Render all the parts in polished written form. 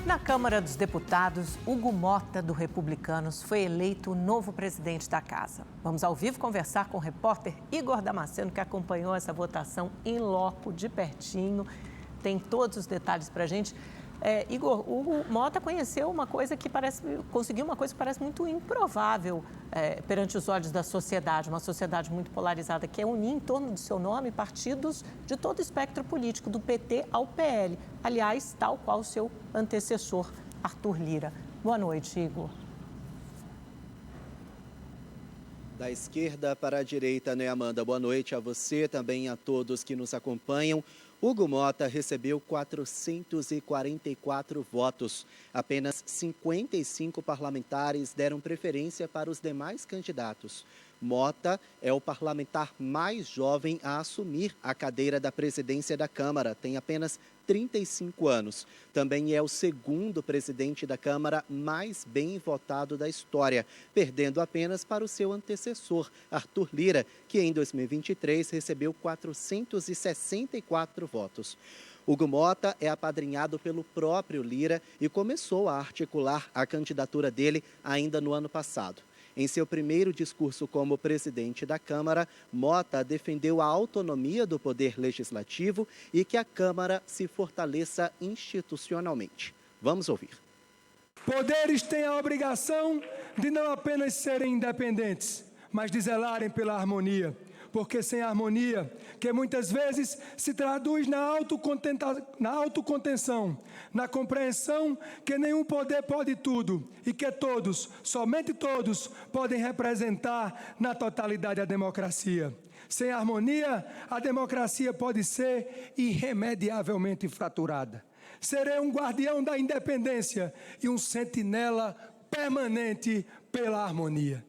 Na Câmara dos Deputados, Hugo Mota, do Republicanos, foi eleito o novo presidente da casa. Vamos ao vivo conversar com o repórter Igor Damasceno, que acompanhou essa votação em loco, de pertinho. Tem todos os detalhes para a gente. Igor, o Hugo Mota conseguiu uma coisa que parece muito improvável perante os olhos da sociedade, uma sociedade muito polarizada, que é unir em torno do seu nome partidos de todo o espectro político, do PT ao PL. Aliás, tal qual o seu antecessor, Arthur Lira. Boa noite, Igor. Da esquerda para a direita, né, Amanda? Boa noite a você, também a todos que nos acompanham. Hugo Mota recebeu 444 votos. Apenas 55 parlamentares deram preferência para os demais candidatos. Mota é o parlamentar mais jovem a assumir a cadeira da presidência da Câmara. Tem apenas 35 anos. Também é o segundo presidente da Câmara mais bem votado da história, perdendo apenas para o seu antecessor, Arthur Lira, que em 2023 recebeu 464 votos. Hugo Mota é apadrinhado pelo próprio Lira e começou a articular a candidatura dele ainda no ano passado. Em seu primeiro discurso como presidente da Câmara, Mota defendeu a autonomia do poder legislativo e que a Câmara se fortaleça institucionalmente. Vamos ouvir. Poderes têm a obrigação de não apenas serem independentes, mas de zelarem pela harmonia. Porque sem harmonia, que muitas vezes se traduz na autocontenção, na compreensão que nenhum poder pode tudo e que todos, somente todos, podem representar na totalidade a democracia. Sem harmonia, a democracia pode ser irremediavelmente fraturada. Serei um guardião da independência e um sentinela permanente pela harmonia.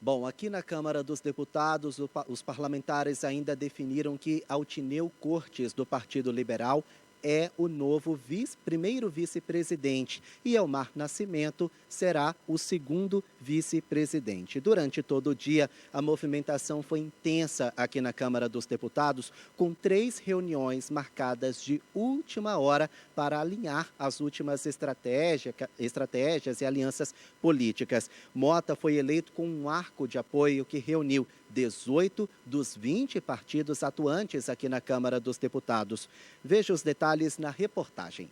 Bom, aqui na Câmara dos Deputados, os parlamentares ainda definiram que Altineu Cortes, do Partido Liberal, é o novo primeiro vice-presidente e Elmar Nascimento será o segundo vice-presidente. Durante todo o dia, a movimentação foi intensa aqui na Câmara dos Deputados, com 3 reuniões marcadas de última hora para alinhar as últimas estratégias e alianças políticas. Mota foi eleito com um arco de apoio que reuniu 18 dos 20 partidos atuantes aqui na Câmara dos Deputados. Veja os detalhes na reportagem.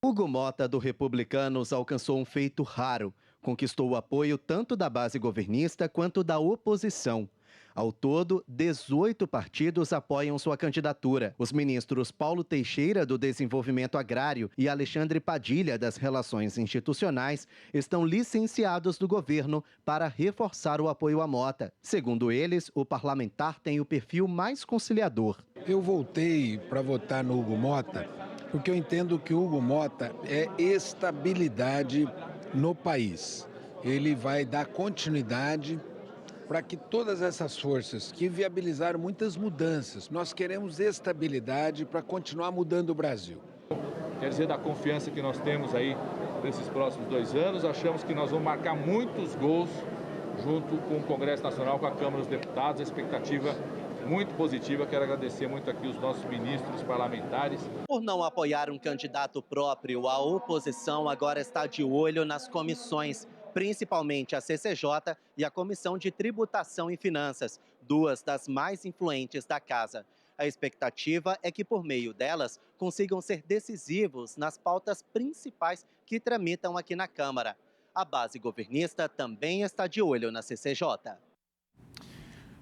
Hugo Mota, do Republicanos, alcançou um feito raro. Conquistou o apoio tanto da base governista quanto da oposição. Ao todo, 18 partidos apoiam sua candidatura. Os ministros Paulo Teixeira, do Desenvolvimento Agrário, e Alexandre Padilha, das Relações Institucionais, estão licenciados do governo para reforçar o apoio a Mota. Segundo eles, o parlamentar tem o perfil mais conciliador. Eu voltei para votar no Hugo Mota porque eu entendo que o Hugo Mota é estabilidade no país. Ele vai dar continuidade para que todas essas forças que viabilizaram muitas mudanças, nós queremos estabilidade para continuar mudando o Brasil. Quer dizer, da confiança que nós temos aí nesses próximos 2 anos, achamos que nós vamos marcar muitos gols junto com o Congresso Nacional, com a Câmara dos Deputados, a expectativa muito positiva. Quero agradecer muito aqui os nossos ministros parlamentares. Por não apoiar um candidato próprio, a oposição agora está de olho nas comissões, principalmente a CCJ e a Comissão de Tributação e Finanças, 2 das mais influentes da casa. A expectativa é que, por meio delas, consigam ser decisivos nas pautas principais que tramitam aqui na Câmara. A base governista também está de olho na CCJ.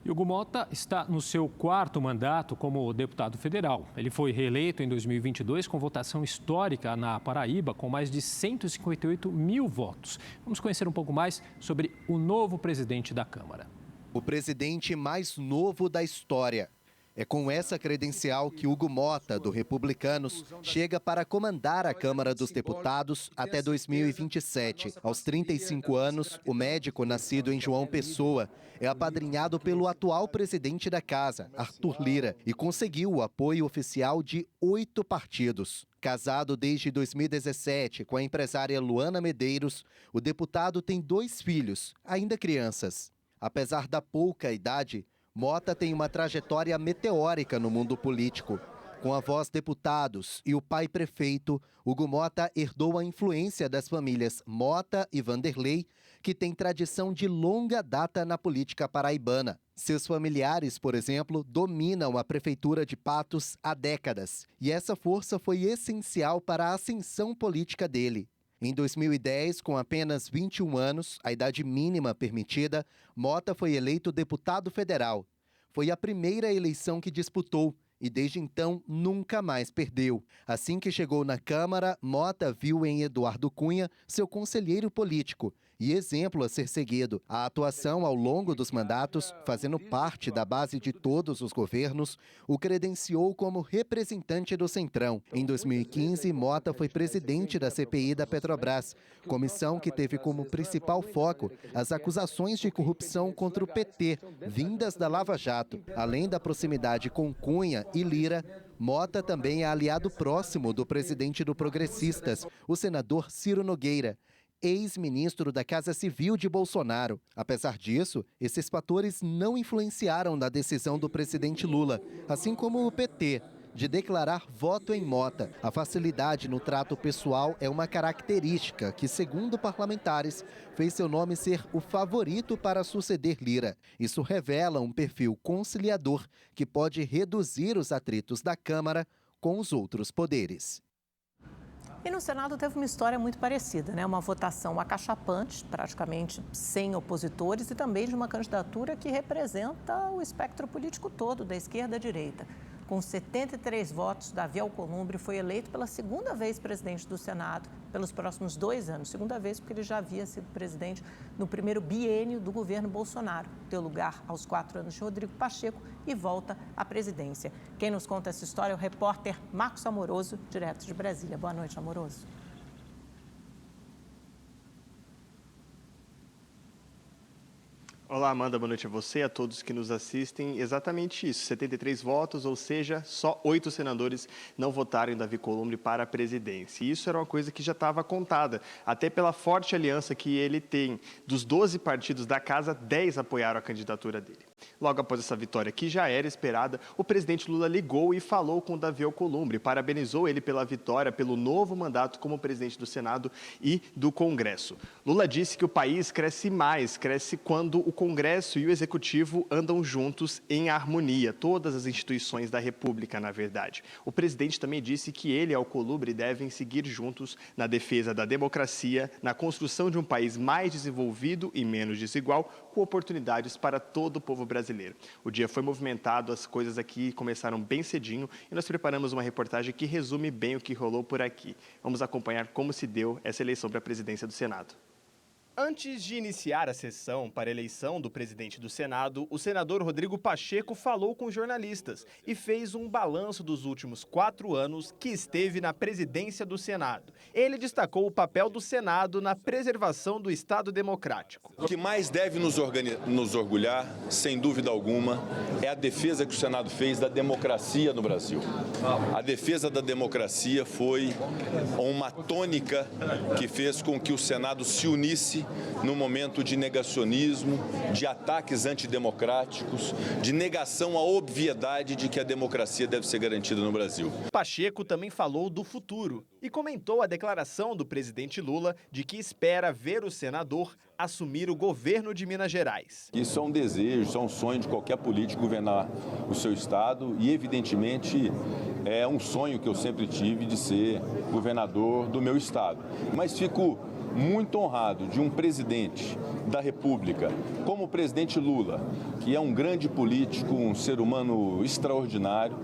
Hugo Mota está no seu 4º mandato como deputado federal. Ele foi reeleito em 2022 com votação histórica na Paraíba, com mais de 158 mil votos. Vamos conhecer um pouco mais sobre o novo presidente da Câmara. O presidente mais novo da história. É com essa credencial que Hugo Mota, do Republicanos, chega para comandar a Câmara dos Deputados até 2027. Aos 35 anos, o médico nascido em João Pessoa é apadrinhado pelo atual presidente da casa, Arthur Lira, e conseguiu o apoio oficial de 8 partidos. Casado desde 2017 com a empresária Luana Medeiros, o deputado tem 2 filhos, ainda crianças. Apesar da pouca idade, Mota tem uma trajetória meteórica no mundo político. Com avós deputados e o pai prefeito, Hugo Mota herdou a influência das famílias Mota e Vanderlei, que têm tradição de longa data na política paraibana. Seus familiares, por exemplo, dominam a prefeitura de Patos há décadas. E essa força foi essencial para a ascensão política dele. Em 2010, com apenas 21 anos, a idade mínima permitida, Mota foi eleito deputado federal. Foi a primeira eleição que disputou e desde então nunca mais perdeu. Assim que chegou na Câmara, Mota viu em Eduardo Cunha seu conselheiro político e exemplo a ser seguido. A atuação ao longo dos mandatos, fazendo parte da base de todos os governos, o credenciou como representante do Centrão. Em 2015, Mota foi presidente da CPI da Petrobras, comissão que teve como principal foco as acusações de corrupção contra o PT, vindas da Lava Jato. Além da proximidade com Cunha e Lira, Mota também é aliado próximo do presidente do Progressistas, o senador Ciro Nogueira, ex-ministro da Casa Civil de Bolsonaro. Apesar disso, esses fatores não influenciaram na decisão do presidente Lula, assim como o PT, de declarar voto em Mota. A facilidade no trato pessoal é uma característica que, segundo parlamentares, fez seu nome ser o favorito para suceder Lira. Isso revela um perfil conciliador que pode reduzir os atritos da Câmara com os outros poderes. E no Senado teve uma história muito parecida, né? Uma votação acachapante, praticamente sem opositores, e também de uma candidatura que representa o espectro político todo, da esquerda à direita. Com 73 votos, Davi Alcolumbre foi eleito pela segunda vez presidente do Senado pelos próximos 2 anos. Segunda vez porque ele já havia sido presidente no primeiro biênio do governo Bolsonaro. Deu lugar aos 4 anos de Rodrigo Pacheco e volta à presidência. Quem nos conta essa história é o repórter Marcos Amoroso, direto de Brasília. Boa noite, Amoroso. Olá, Amanda, boa noite a você e a todos que nos assistem. Exatamente isso, 73 votos, ou seja, só 8 senadores não votaram em Davi Alcolumbre para a presidência. E isso era uma coisa que já estava contada, até pela forte aliança que ele tem. Dos 12 partidos da casa, 10 apoiaram a candidatura dele. Logo após essa vitória, que já era esperada, o presidente Lula ligou e falou com Davi Alcolumbre, parabenizou ele pela vitória, pelo novo mandato como presidente do Senado e do Congresso. Lula disse que o país cresce mais, cresce quando o Congresso e o Executivo andam juntos em harmonia, todas as instituições da República, na verdade. O presidente também disse que ele e Alcolumbre devem seguir juntos na defesa da democracia, na construção de um país mais desenvolvido e menos desigual, com oportunidades para todo o povo brasileiro. O dia foi movimentado, as coisas aqui começaram bem cedinho e nós preparamos uma reportagem que resume bem o que rolou por aqui. Vamos acompanhar como se deu essa eleição para a presidência do Senado. Antes de iniciar a sessão para a eleição do presidente do Senado, o senador Rodrigo Pacheco falou com jornalistas e fez um balanço dos últimos 4 anos que esteve na presidência do Senado. Ele destacou o papel do Senado na preservação do Estado democrático. O que mais deve nos orgulhar, sem dúvida alguma, é a defesa que o Senado fez da democracia no Brasil. A defesa da democracia foi uma tônica que fez com que o Senado se unisse no momento de negacionismo, de ataques antidemocráticos, de negação à obviedade de que a democracia deve ser garantida no Brasil. Pacheco também falou do futuro e comentou a declaração do presidente Lula de que espera ver o senador assumir o governo de Minas Gerais. Isso é um desejo, isso é um sonho de qualquer político governar o seu estado e, evidentemente, é um sonho que eu sempre tive de ser governador do meu estado. Mas fico muito honrado de um presidente da República, como o presidente Lula, que é um grande político, um ser humano extraordinário,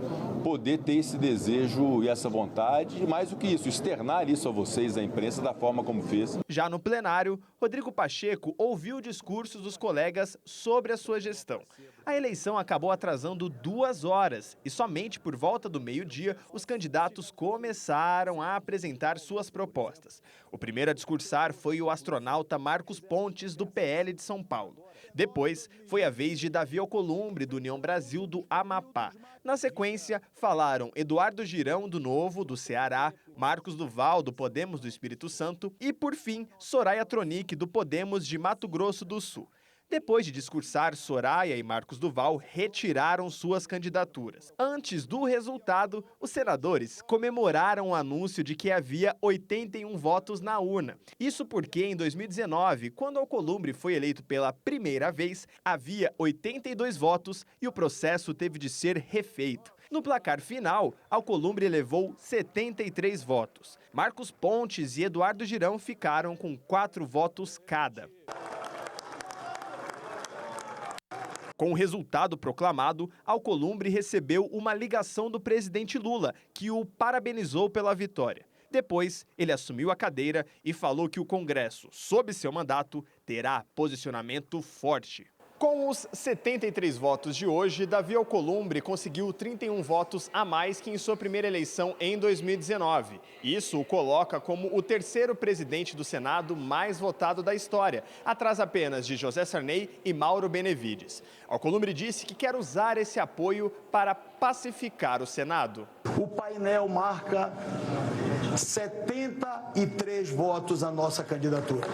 poder ter esse desejo e essa vontade, e mais do que isso, externar isso a vocês, a imprensa, da forma como fez. Já no plenário, Rodrigo Pacheco ouviu discursos dos colegas sobre a sua gestão. A eleição acabou atrasando 2 horas e somente por volta do meio-dia os candidatos começaram a apresentar suas propostas. O primeiro a discursar foi o astronauta Marcos Pontes, do PL de São Paulo. Depois, foi a vez de Davi Alcolumbre, do União Brasil, do Amapá. Na sequência, falaram Eduardo Girão, do Novo, do Ceará, Marcos Duval, do Podemos do Espírito Santo e, por fim, Soraya Tronic, do Podemos de Mato Grosso do Sul. Depois de discursar, Soraya e Marcos Duval retiraram suas candidaturas. Antes do resultado, os senadores comemoraram o anúncio de que havia 81 votos na urna. Isso porque, em 2019, quando Alcolumbre foi eleito pela primeira vez, havia 82 votos e o processo teve de ser refeito. No placar final, Alcolumbre levou 73 votos. Marcos Pontes e Eduardo Girão ficaram com 4 votos cada. Com o resultado proclamado, Alcolumbre recebeu uma ligação do presidente Lula, que o parabenizou pela vitória. Depois, ele assumiu a cadeira e falou que o Congresso, sob seu mandato, terá posicionamento forte. Com os 73 votos de hoje, Davi Alcolumbre conseguiu 31 votos a mais que em sua primeira eleição em 2019. Isso o coloca como o terceiro presidente do Senado mais votado da história, atrás apenas de José Sarney e Mauro Benevides. Alcolumbre disse que quer usar esse apoio para pacificar o Senado. O painel marca 73 votos à nossa candidatura.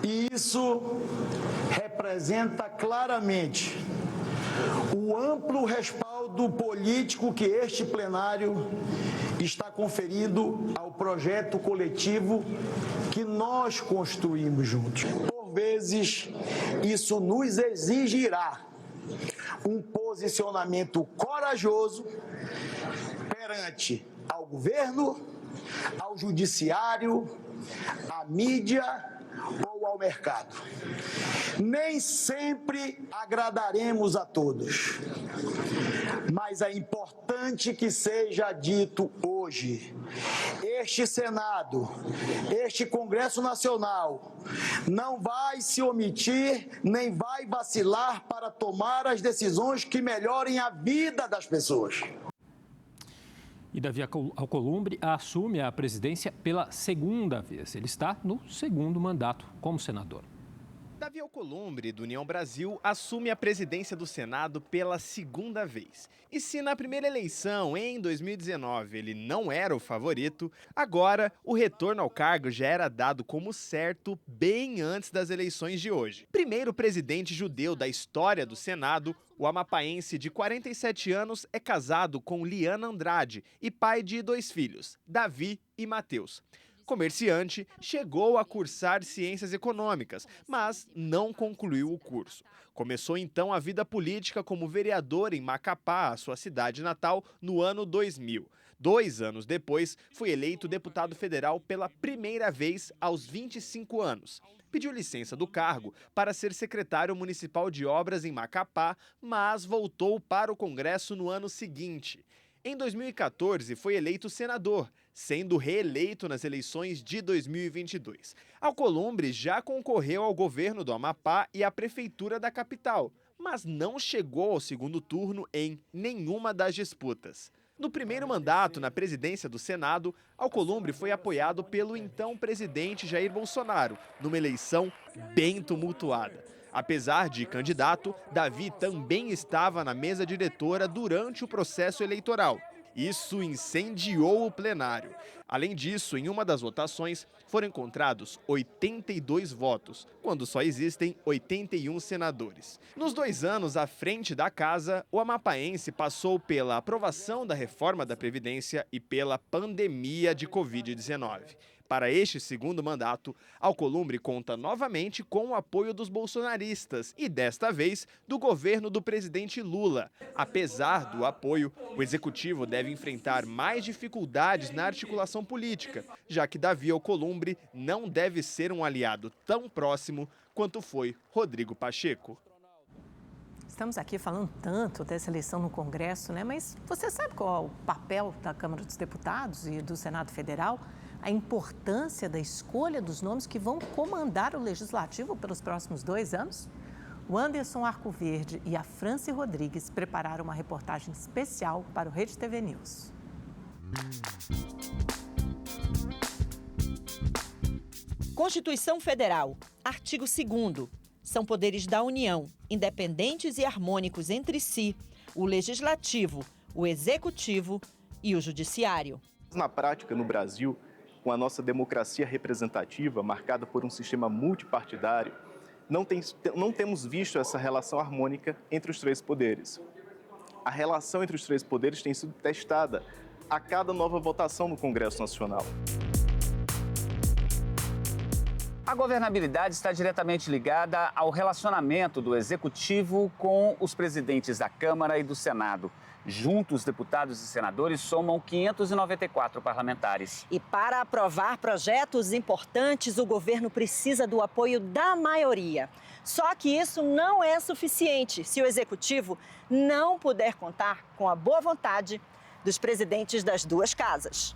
E isso representa claramente o amplo respaldo político que este plenário está conferindo ao projeto coletivo que nós construímos juntos. Por vezes, isso nos exigirá um posicionamento corajoso perante ao governo, ao judiciário, à mídia ou ao mercado. Nem sempre agradaremos a todos, mas é importante que seja dito hoje: este Senado, este Congresso Nacional, não vai se omitir nem vai vacilar para tomar as decisões que melhorem a vida das pessoas. E Davi Alcolumbre assume a presidência pela segunda vez. Ele está no segundo mandato como senador. Davi Alcolumbre, do União Brasil, assume a presidência do Senado pela segunda vez. E se na primeira eleição, em 2019, ele não era o favorito, agora o retorno ao cargo já era dado como certo bem antes das eleições de hoje. Primeiro presidente judeu da história do Senado, o amapaense de 47 anos é casado com Liana Andrade e pai de 2 filhos, Davi e Mateus. Comerciante, chegou a cursar Ciências Econômicas, mas não concluiu o curso. Começou então a vida política como vereador em Macapá, a sua cidade natal, no ano 2000. 2 anos depois, foi eleito deputado federal pela primeira vez aos 25 anos. Pediu licença do cargo para ser secretário municipal de obras em Macapá, mas voltou para o Congresso no ano seguinte. Em 2014, foi eleito senador, sendo reeleito nas eleições de 2022. Alcolumbre já concorreu ao governo do Amapá e à prefeitura da capital, mas não chegou ao segundo turno em nenhuma das disputas. No primeiro mandato na presidência do Senado, Alcolumbre foi apoiado pelo então presidente Jair Bolsonaro, numa eleição bem tumultuada. Apesar de candidato, Davi também estava na mesa diretora durante o processo eleitoral. Isso incendiou o plenário. Além disso, em uma das votações, foram encontrados 82 votos, quando só existem 81 senadores. Nos 2 anos à frente da casa, o amapaense passou pela aprovação da reforma da Previdência e pela pandemia de Covid-19. Para este segundo mandato, Alcolumbre conta novamente com o apoio dos bolsonaristas e, desta vez, do governo do presidente Lula. Apesar do apoio, o executivo deve enfrentar mais dificuldades na articulação política, já que Davi Alcolumbre não deve ser um aliado tão próximo quanto foi Rodrigo Pacheco. Estamos aqui falando tanto dessa eleição no Congresso, né? Mas você sabe qual é o papel da Câmara dos Deputados e do Senado Federal? A importância da escolha dos nomes que vão comandar o Legislativo pelos próximos 2 anos? O Anderson Arcoverde e a Franci Rodrigues prepararam uma reportagem especial para o Rede TV News. Constituição Federal, artigo 2º. São poderes da União, independentes e harmônicos entre si, o Legislativo, o Executivo e o Judiciário. Na prática, no Brasil, com a nossa democracia representativa, marcada por um sistema multipartidário, não temos visto essa relação harmônica entre os três poderes. A relação entre os três poderes tem sido testada a cada nova votação no Congresso Nacional. A governabilidade está diretamente ligada ao relacionamento do Executivo com os presidentes da Câmara e do Senado. Juntos, deputados e senadores somam 594 parlamentares. E para aprovar projetos importantes, o governo precisa do apoio da maioria. Só que isso não é suficiente se o Executivo não puder contar com a boa vontade dos presidentes das duas casas.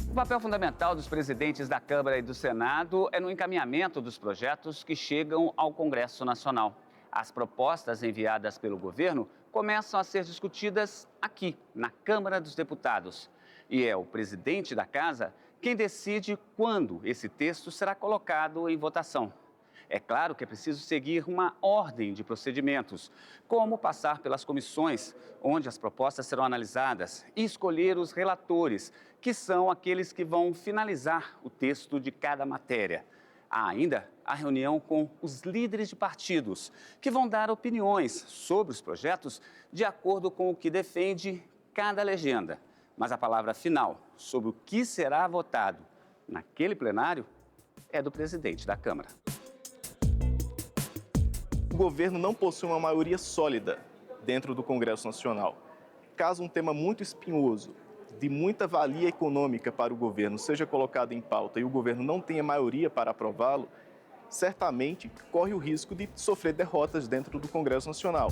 O papel fundamental dos presidentes da Câmara e do Senado é no encaminhamento dos projetos que chegam ao Congresso Nacional. As propostas enviadas pelo governo começam a ser discutidas aqui, na Câmara dos Deputados. E é o presidente da Casa quem decide quando esse texto será colocado em votação. É claro que é preciso seguir uma ordem de procedimentos, como passar pelas comissões, onde as propostas serão analisadas, e escolher os relatores, que são aqueles que vão finalizar o texto de cada matéria. Há ainda a reunião com os líderes de partidos, que vão dar opiniões sobre os projetos de acordo com o que defende cada legenda. Mas a palavra final sobre o que será votado naquele plenário é do presidente da Câmara. O governo não possui uma maioria sólida dentro do Congresso Nacional. Caso um tema muito espinhoso, de muita valia econômica para o governo, seja colocado em pauta e o governo não tenha maioria para aprová-lo, certamente corre o risco de sofrer derrotas dentro do Congresso Nacional.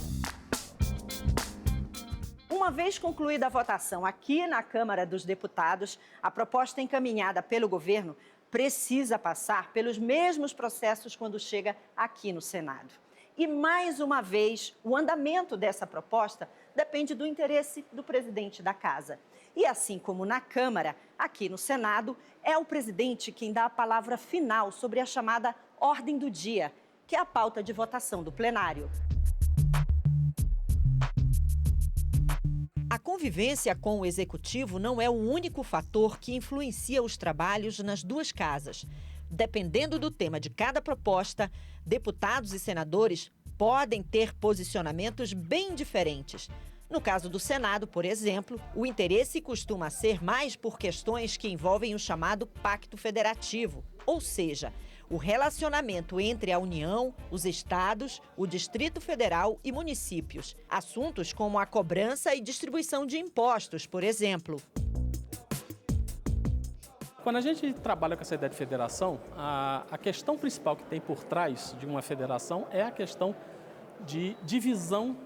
Uma vez concluída a votação aqui na Câmara dos Deputados, a proposta encaminhada pelo governo precisa passar pelos mesmos processos quando chega aqui no Senado. E, mais uma vez, o andamento dessa proposta depende do interesse do presidente da Casa. E, assim como na Câmara, aqui no Senado, é o presidente quem dá a palavra final sobre a chamada ordem do dia, que é a pauta de votação do plenário. A convivência com o Executivo não é o único fator que influencia os trabalhos nas duas casas. Dependendo do tema de cada proposta, deputados e senadores podem ter posicionamentos bem diferentes. No caso do Senado, por exemplo, o interesse costuma ser mais por questões que envolvem o chamado Pacto Federativo, ou seja, o relacionamento entre a União, os estados, o Distrito Federal e municípios. Assuntos como a cobrança e distribuição de impostos, por exemplo. Quando a gente trabalha com essa ideia de federação, a questão principal que tem por trás de uma federação é a questão de divisão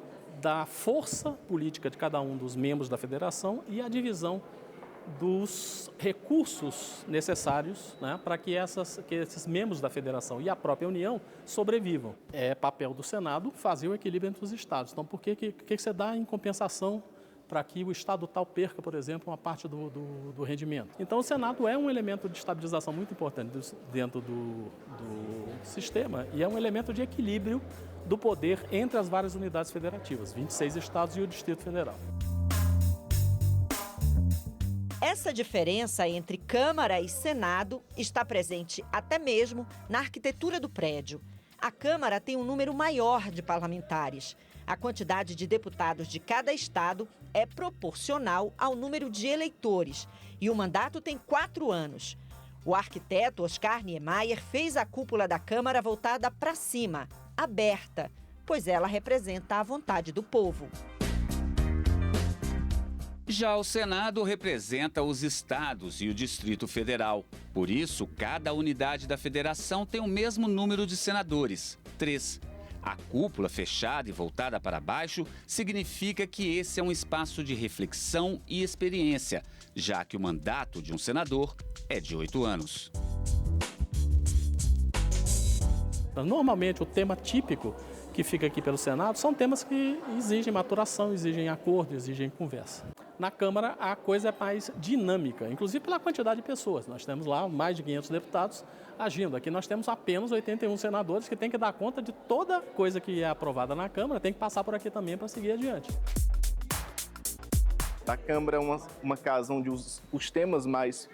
da força política de cada um dos membros da federação e a divisão dos recursos necessários, né, para que esses membros da federação e a própria União sobrevivam. É papel do Senado fazer o equilíbrio entre os estados. Então, por que você dá em compensação para que o estado tal perca, por exemplo, uma parte do rendimento? Então, o Senado é um elemento de estabilização muito importante dentro do sistema e é um elemento de equilíbrio do poder entre as várias unidades federativas, 26 estados e o Distrito Federal. Essa diferença entre Câmara e Senado está presente até mesmo na arquitetura do prédio. A Câmara tem um número maior de parlamentares. A quantidade de deputados de cada estado é proporcional ao número de eleitores e o mandato tem 4 anos. O arquiteto Oscar Niemeyer fez a cúpula da Câmara voltada para cima, aberta, pois ela representa a vontade do povo. Já o Senado representa os estados e o Distrito Federal. Por isso, cada unidade da federação tem o mesmo número de senadores, 3. A cúpula fechada e voltada para baixo significa que esse é um espaço de reflexão e experiência, já que o mandato de um senador é de 8 anos. Normalmente, o tema típico que fica aqui pelo Senado são temas que exigem maturação, exigem acordo, exigem conversa. Na Câmara, a coisa é mais dinâmica, inclusive pela quantidade de pessoas. Nós temos lá mais de 500 deputados agindo. Aqui nós temos apenas 81 senadores que têm que dar conta de toda coisa que é aprovada na Câmara, tem que passar por aqui também para seguir adiante. A Câmara é uma casa onde os temas mais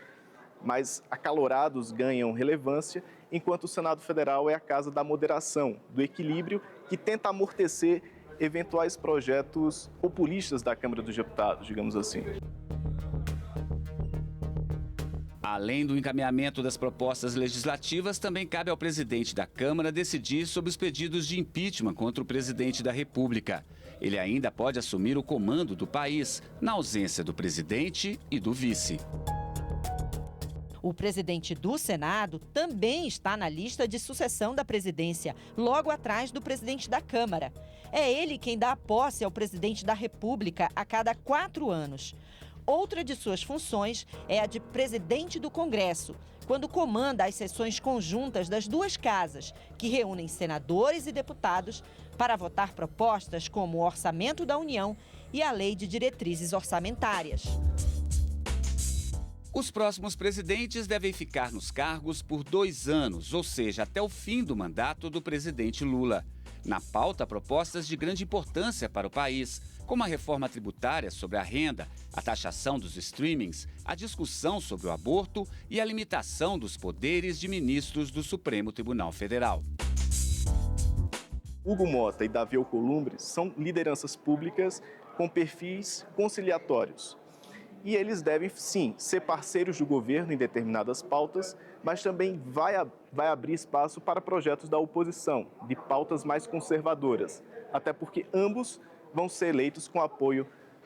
acalorados ganham relevância, enquanto o Senado Federal é a casa da moderação, do equilíbrio, que tenta amortecer eventuais projetos populistas da Câmara dos Deputados, digamos assim. Além do encaminhamento das propostas legislativas, também cabe ao presidente da Câmara decidir sobre os pedidos de impeachment contra o presidente da República. Ele ainda pode assumir o comando do país, na ausência do presidente e do vice. O presidente do Senado também está na lista de sucessão da presidência, logo atrás do presidente da Câmara. É ele quem dá posse ao presidente da República a cada 4 anos. Outra de suas funções é a de presidente do Congresso, quando comanda as sessões conjuntas das duas casas, que reúnem senadores e deputados para votar propostas como o Orçamento da União e a Lei de Diretrizes Orçamentárias. Os próximos presidentes devem ficar nos cargos por 2 anos, ou seja, até o fim do mandato do presidente Lula. Na pauta, propostas de grande importância para o país, como a reforma tributária sobre a renda, a taxação dos streamings, a discussão sobre o aborto e a limitação dos poderes de ministros do Supremo Tribunal Federal. Hugo Mota e Davi Alcolumbre são lideranças públicas com perfis conciliatórios. E eles devem, sim, ser parceiros do governo em determinadas pautas, mas também vai abrir espaço para projetos da oposição, de pautas mais conservadoras, até porque ambos vão ser eleitos com apoio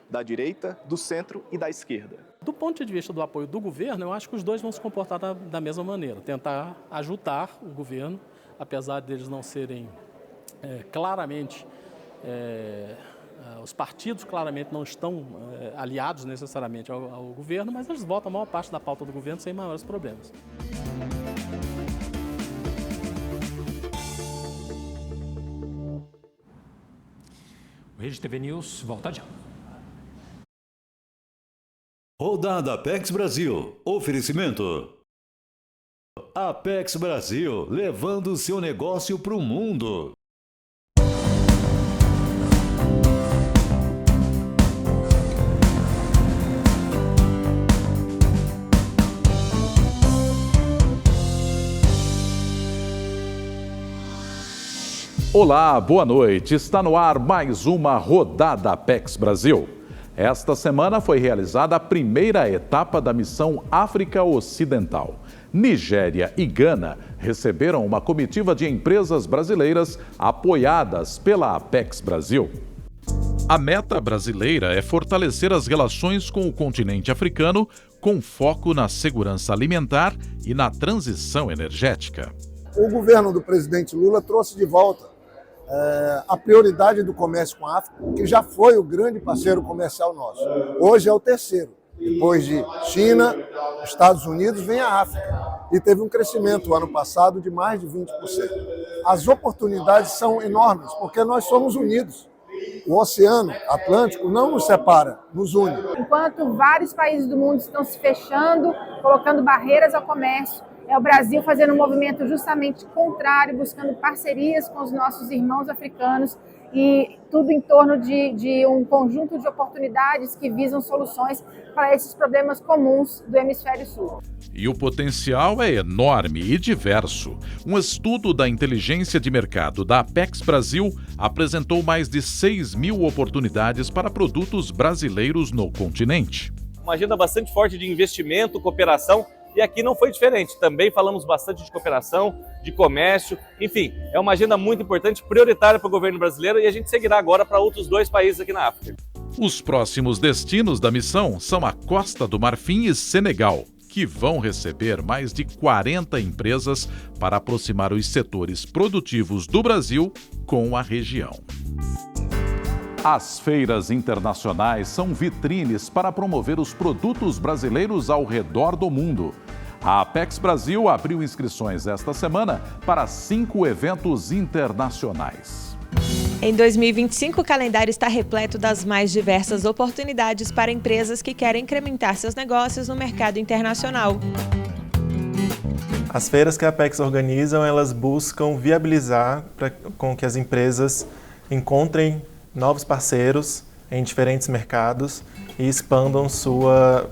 da direita, do centro e da esquerda. Do ponto de vista do apoio do governo, eu acho que os dois vão se comportar da mesma maneira, tentar ajudar o governo, apesar deles não serem claramente... Os partidos claramente não estão aliados necessariamente ao governo, mas eles votam a maior parte da pauta do governo sem maiores problemas. O Rede TV News volta já. Rodada Apex Brasil. Oferecimento. Apex Brasil, levando o seu negócio para o mundo. Olá, boa noite. Está no ar mais uma Rodada Apex Brasil. Esta semana foi realizada a primeira etapa da missão África Ocidental. Nigéria e Gana receberam uma comitiva de empresas brasileiras apoiadas pela Apex Brasil. A meta brasileira é fortalecer as relações com o continente africano, com foco na segurança alimentar e na transição energética. O governo do presidente Lula trouxe de volta a prioridade do comércio com a África, que já foi o grande parceiro comercial nosso. Hoje é o terceiro. Depois de China, Estados Unidos, vem a África. E teve um crescimento ano passado de mais de 20%. As oportunidades são enormes, porque nós somos unidos. O Oceano Atlântico não nos separa, nos une. Enquanto vários países do mundo estão se fechando, colocando barreiras ao comércio, é o Brasil fazendo um movimento justamente contrário, buscando parcerias com os nossos irmãos africanos e tudo em torno de um conjunto de oportunidades que visam soluções para esses problemas comuns do Hemisfério Sul. E o potencial é enorme e diverso. Um estudo da inteligência de mercado da Apex Brasil apresentou mais de 6.000 oportunidades para produtos brasileiros no continente. Uma agenda bastante forte de investimento, cooperação. E aqui não foi diferente, também falamos bastante de cooperação, de comércio, enfim, é uma agenda muito importante, prioritária para o governo brasileiro e a gente seguirá agora para outros 2 países aqui na África. Os próximos destinos da missão são a Costa do Marfim e Senegal, que vão receber mais de 40 empresas para aproximar os setores produtivos do Brasil com a região. As feiras internacionais são vitrines para promover os produtos brasileiros ao redor do mundo. A Apex Brasil abriu inscrições esta semana para 5 eventos internacionais. Em 2025, o calendário está repleto das mais diversas oportunidades para empresas que querem incrementar seus negócios no mercado internacional. As feiras que a Apex organizam, elas buscam viabilizar com que as empresas encontrem novos parceiros em diferentes mercados e expandam suas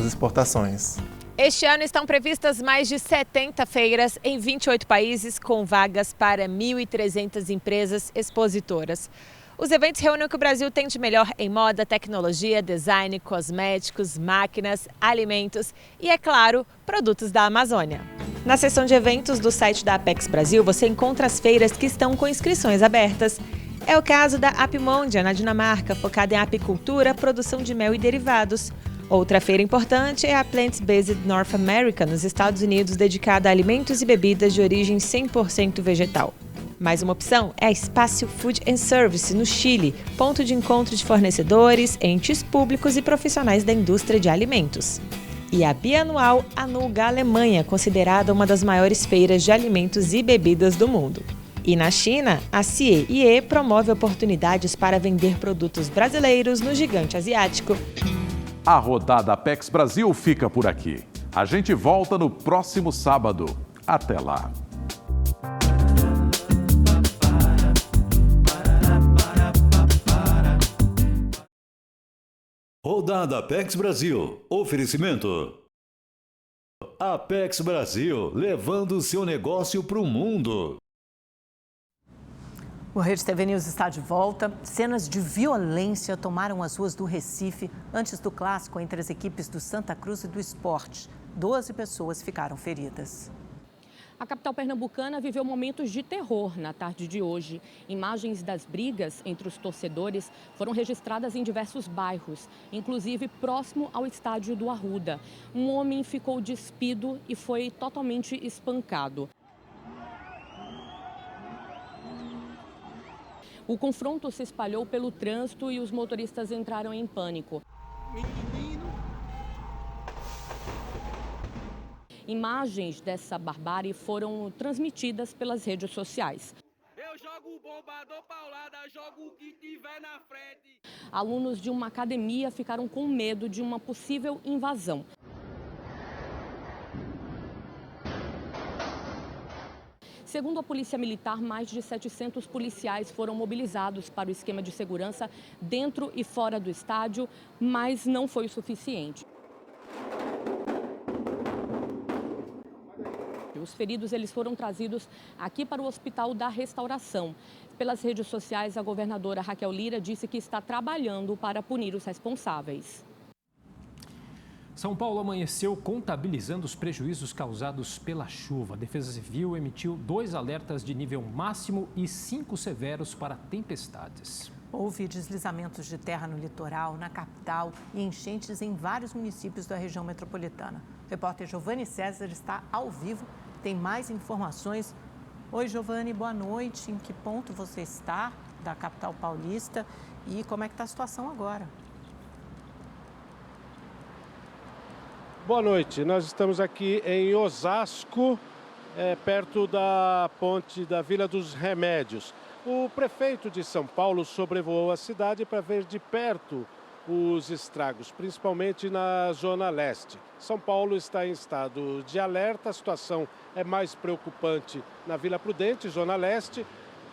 exportações. Este ano estão previstas mais de 70 feiras em 28 países, com vagas para 1.300 empresas expositoras. Os eventos reúnem o que o Brasil tem de melhor em moda, tecnologia, design, cosméticos, máquinas, alimentos e, é claro, produtos da Amazônia. Na seção de eventos do site da Apex Brasil, você encontra as feiras que estão com inscrições abertas. É o caso da Apimondia, na Dinamarca, focada em apicultura, produção de mel e derivados. Outra feira importante é a Plant-Based North America, nos Estados Unidos, dedicada a alimentos e bebidas de origem 100% vegetal. Mais uma opção é a Espaço Food and Service, no Chile, ponto de encontro de fornecedores, entes públicos e profissionais da indústria de alimentos. E a bianual Anuga Alemanha, considerada uma das maiores feiras de alimentos e bebidas do mundo. E na China, a CIE promove oportunidades para vender produtos brasileiros no gigante asiático. A rodada Apex Brasil fica por aqui. A gente volta no próximo sábado. Até lá. Rodada Apex Brasil. Oferecimento. Apex Brasil, levando o seu negócio para o mundo. O Rede TV News está de volta. Cenas de violência tomaram as ruas do Recife antes do clássico entre as equipes do Santa Cruz e do Sport. 12 pessoas ficaram feridas. A capital pernambucana viveu momentos de terror na tarde de hoje. Imagens das brigas entre os torcedores foram registradas em diversos bairros, inclusive próximo ao estádio do Arruda. Um homem ficou despido e foi totalmente espancado. O confronto se espalhou pelo trânsito e os motoristas entraram em pânico. Imagens dessa barbárie foram transmitidas pelas redes sociais. Eu jogo bombador paulada, jogo o que tiver na frente. Alunos de uma academia ficaram com medo de uma possível invasão. Segundo a Polícia Militar, mais de 700 policiais foram mobilizados para o esquema de segurança dentro e fora do estádio, mas não foi o suficiente. Os feridos eles foram trazidos aqui para o Hospital da Restauração. Pelas redes sociais, a governadora Raquel Lira disse que está trabalhando para punir os responsáveis. São Paulo amanheceu contabilizando os prejuízos causados pela chuva. A Defesa Civil emitiu 2 alertas de nível máximo e 5 severos para tempestades. Houve deslizamentos de terra no litoral, na capital e enchentes em vários municípios da região metropolitana. O repórter Giovanni César está ao vivo, tem mais informações. Oi, Giovanni, boa noite. Em que ponto você está da capital paulista e como é que está a situação agora? Boa noite, nós estamos aqui em Osasco, perto da ponte da Vila dos Remédios. O prefeito de São Paulo sobrevoou a cidade para ver de perto os estragos, principalmente na Zona Leste. São Paulo está em estado de alerta, a situação é mais preocupante na Vila Prudente, Zona Leste,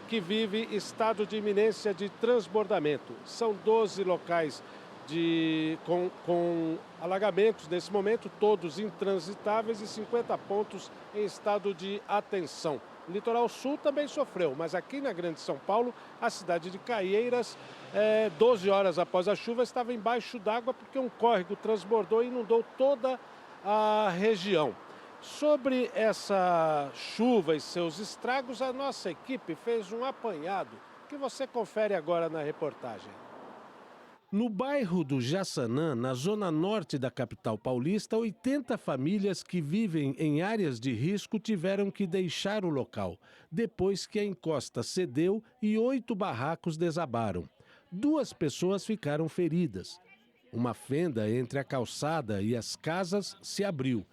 que vive estado de iminência de transbordamento. São 12 locais com alagamentos nesse momento, todos intransitáveis e 50 pontos em estado de atenção. O litoral sul também sofreu, mas aqui na Grande São Paulo, a cidade de Caieiras, 12 horas após a chuva, estava embaixo d'água porque um córrego transbordou e inundou toda a região. Sobre essa chuva e seus estragos, a nossa equipe fez um apanhado que você confere agora na reportagem. No bairro do Jaçanã, na zona norte da capital paulista, 80 famílias que vivem em áreas de risco tiveram que deixar o local, depois que a encosta cedeu e 8 barracos desabaram. 2 pessoas ficaram feridas. Uma fenda entre a calçada e as casas se abriu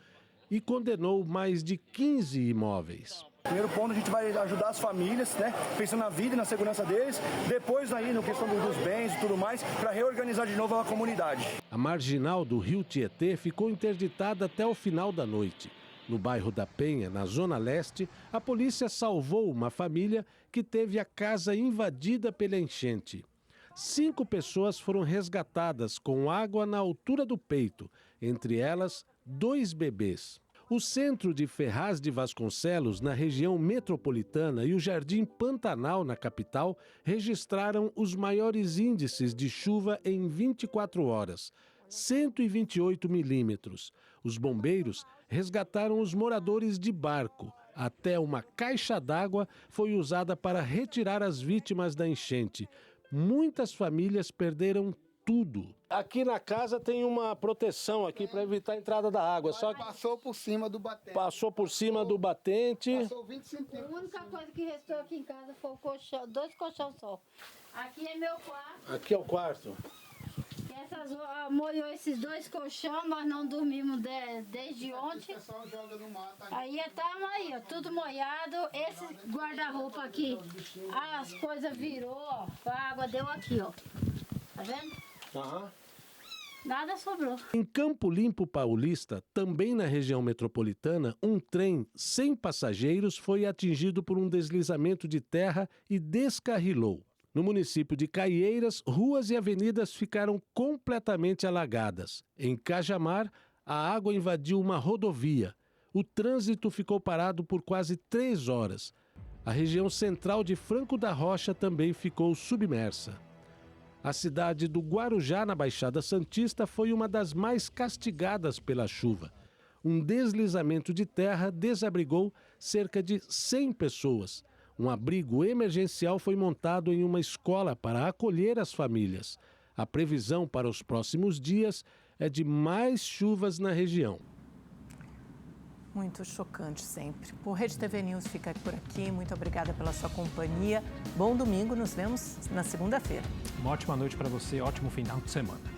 e condenou mais de 15 imóveis. Primeiro ponto, a gente vai ajudar as famílias, né, pensando na vida e na segurança deles. Depois, aí, na questão dos bens e tudo mais, para reorganizar de novo a comunidade. A marginal do Rio Tietê ficou interditada até o final da noite. No bairro da Penha, na Zona Leste, a polícia salvou uma família que teve a casa invadida pela enchente. 5 pessoas foram resgatadas com água na altura do peito, entre elas 2 bebês. O centro de Ferraz de Vasconcelos, na região metropolitana, e o Jardim Pantanal, na capital, registraram os maiores índices de chuva em 24 horas, 128 milímetros. Os bombeiros resgataram os moradores de barco. Até uma caixa d'água foi usada para retirar as vítimas da enchente. Muitas famílias perderam tudo. Aqui na casa tem uma proteção aqui para evitar a entrada da água. Só que passou por cima do batente. Passou por cima do batente. Passou 20 centímetros. A única coisa que restou aqui em casa foi o colchão, 2 colchões só. Aqui é meu quarto. Aqui é o quarto. Molhou esses 2 colchões, nós não dormimos desde ontem. Aí estamos aí, ó, tudo molhado. Esse guarda-roupa aqui, as coisas virou, ó, a água deu aqui, ó. Tá vendo? Nada sobrou. Em Campo Limpo Paulista, também na região metropolitana, um trem sem passageiros foi atingido por um deslizamento de terra e descarrilou. No município de Caieiras, ruas e avenidas ficaram completamente alagadas. Em Cajamar, a água invadiu uma rodovia. O trânsito ficou parado por quase 3 horas. A região central de Franco da Rocha também ficou submersa. A cidade do Guarujá, na Baixada Santista, foi uma das mais castigadas pela chuva. Um deslizamento de terra desabrigou cerca de 100 pessoas. Um abrigo emergencial foi montado em uma escola para acolher as famílias. A previsão para os próximos dias é de mais chuvas na região. Muito chocante sempre. O Rede TV News fica por aqui. Muito obrigada pela sua companhia. Bom domingo, nos vemos na segunda-feira. Uma ótima noite para você, ótimo final de semana.